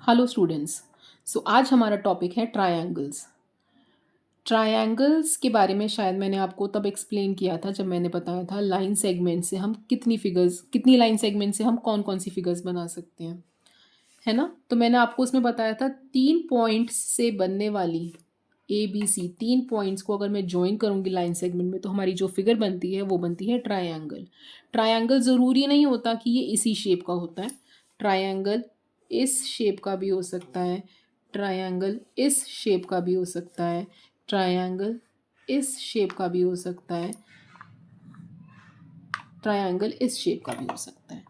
Hello students. आज हमारा topic है ट्रायंगल्स। ट्रायंगल्स के बारे में शायद मैंने आपको तब एक्सप्लेन किया था जब मैंने बताया था लाइन सेगमेंट से हम कितनी लाइन सेगमेंट से हम कौन कौन सी फिगर्स बना सकते हैं, है ना। तो मैंने आपको उसमें बताया था 3 पॉइंट्स से बनने वाली ABC 3 पॉइंट्स को अगर मैं ज्वाइन करूँगी लाइन सेगमेंट में तो हमारी जो फिगर बनती है वो बनती है ट्रायंगल। ट्रायंगल ज़रूरी नहीं होता कि ये इसी शेप का होता है। ट्रायंगल इस शेप का भी हो सकता है, ट्रायंगल इस शेप का भी हो सकता है, ट्रायंगल इस शेप का भी हो सकता है, ट्रायंगल इस शेप का भी हो सकता है।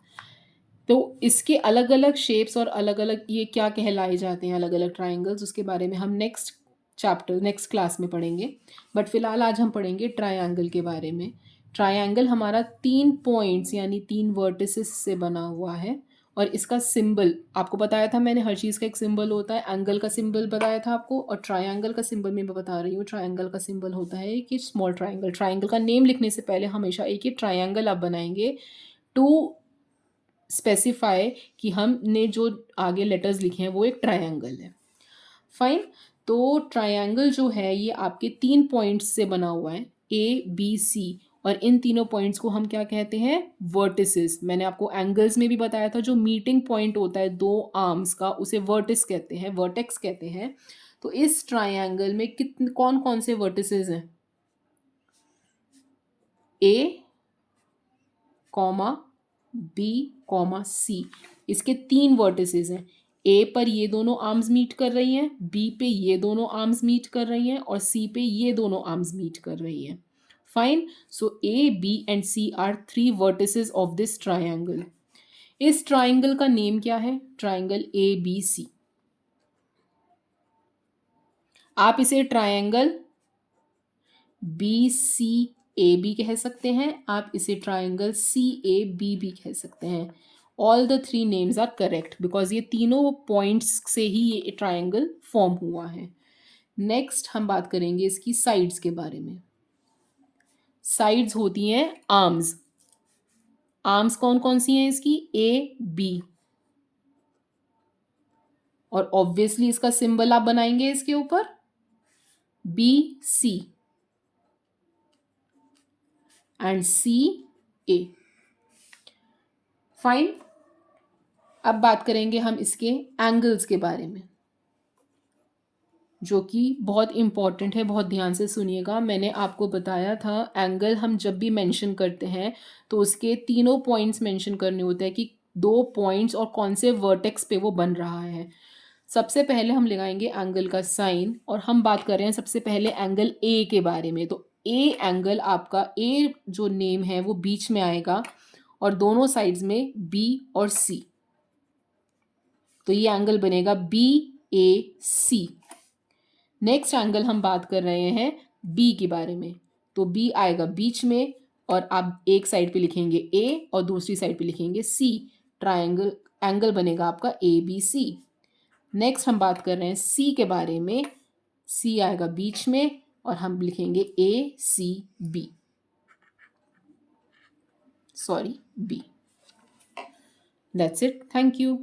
तो इसके अलग अलग शेप्स और अलग अलग ये क्या कहलाए जाते हैं अलग अलग ट्रायंगल्स, उसके बारे में हम नेक्स्ट क्लास में पढ़ेंगे। बट फिलहाल आज हम पढ़ेंगे ट्रायंगल के बारे में। ट्रायंगल हमारा 3 पॉइंट्स यानी 3 वर्टिसेस से बना हुआ है और इसका सिंबल आपको बताया था मैंने, हर चीज़ का एक सिंबल होता है। एंगल का सिंबल बताया था आपको और ट्रायंगल का सिंबल मैं बता रही हूँ। ट्रायंगल का सिंबल होता है कि स्मॉल ट्रायंगल। ट्रायंगल का नेम लिखने से पहले हमेशा एक ही ट्रायंगल आप बनाएंगे टू स्पेसिफाई कि हमने जो आगे लेटर्स लिखे हैं वो एक ट्रायंगल है। फाइन। तो ट्रायंगल जो है ये आपके 3 पॉइंट्स से बना हुआ है, ABC, और इन तीनों पॉइंट्स को हम क्या कहते हैं? वर्टिसेस। मैंने आपको एंगल्स में भी बताया था जो मीटिंग पॉइंट होता है दो आर्म्स का उसे वर्टिस कहते हैं, वर्टेक्स कहते हैं। तो इस ट्रायंगल में कितने कौन कौन से वर्टिसेस हैं? A, B, C, इसके 3 वर्टिसेस हैं। ए पर ये दोनों आर्म्स मीट कर रही हैं, बी पे ये दोनों आर्म्स मीट कर रही हैं और सी पे ये दोनों आर्म्स मीट कर रही हैं। Fine. So A, B and C are 3 vertices of this triangle. इस ट्रायंगल का नेम क्या है? Triangle ABC। आप इसे ट्रायंगल BCAB कह सकते हैं, आप इसे ट्रायंगल CAB भी कह सकते हैं। All the 3 names are correct because ये तीनों पॉइंट्स से ही ये ट्रायंगल फॉर्म हुआ है। नेक्स्ट हम बात करेंगे इसकी साइड्स के बारे में। साइड्स होती हैं आर्म्स। आर्म्स कौन कौन सी हैं इसकी? AB, और ऑब्वियसली इसका सिंबल आप बनाएंगे इसके ऊपर BC एंड CA। फाइन। अब बात करेंगे हम इसके एंगल्स के बारे में जो कि बहुत इंपॉर्टेंट है। बहुत ध्यान से सुनिएगा। मैंने आपको बताया था एंगल हम जब भी मेंशन करते हैं तो उसके तीनों पॉइंट्स मेंशन करने होते हैं कि 2 पॉइंट्स और कौन से वर्टेक्स पे वो बन रहा है। सबसे पहले हम लगाएंगे एंगल का साइन और हम बात कर रहे हैं सबसे पहले एंगल ए के बारे में। तो ए एंगल आपका, ए जो नेम है वो बीच में आएगा और दोनों साइड्स में बी और सी। तो ये एंगल बनेगा BAC। नेक्स्ट एंगल हम बात कर रहे हैं बी के बारे में। तो बी आएगा बीच में और आप एक साइड पे लिखेंगे A और दूसरी साइड पे लिखेंगे C। ट्रायंगल एंगल बनेगा आपका ABC। नेक्स्ट हम बात कर रहे हैं C के बारे में। C आएगा बीच में और हम लिखेंगे ACB, sorry B। That's it. Thank you.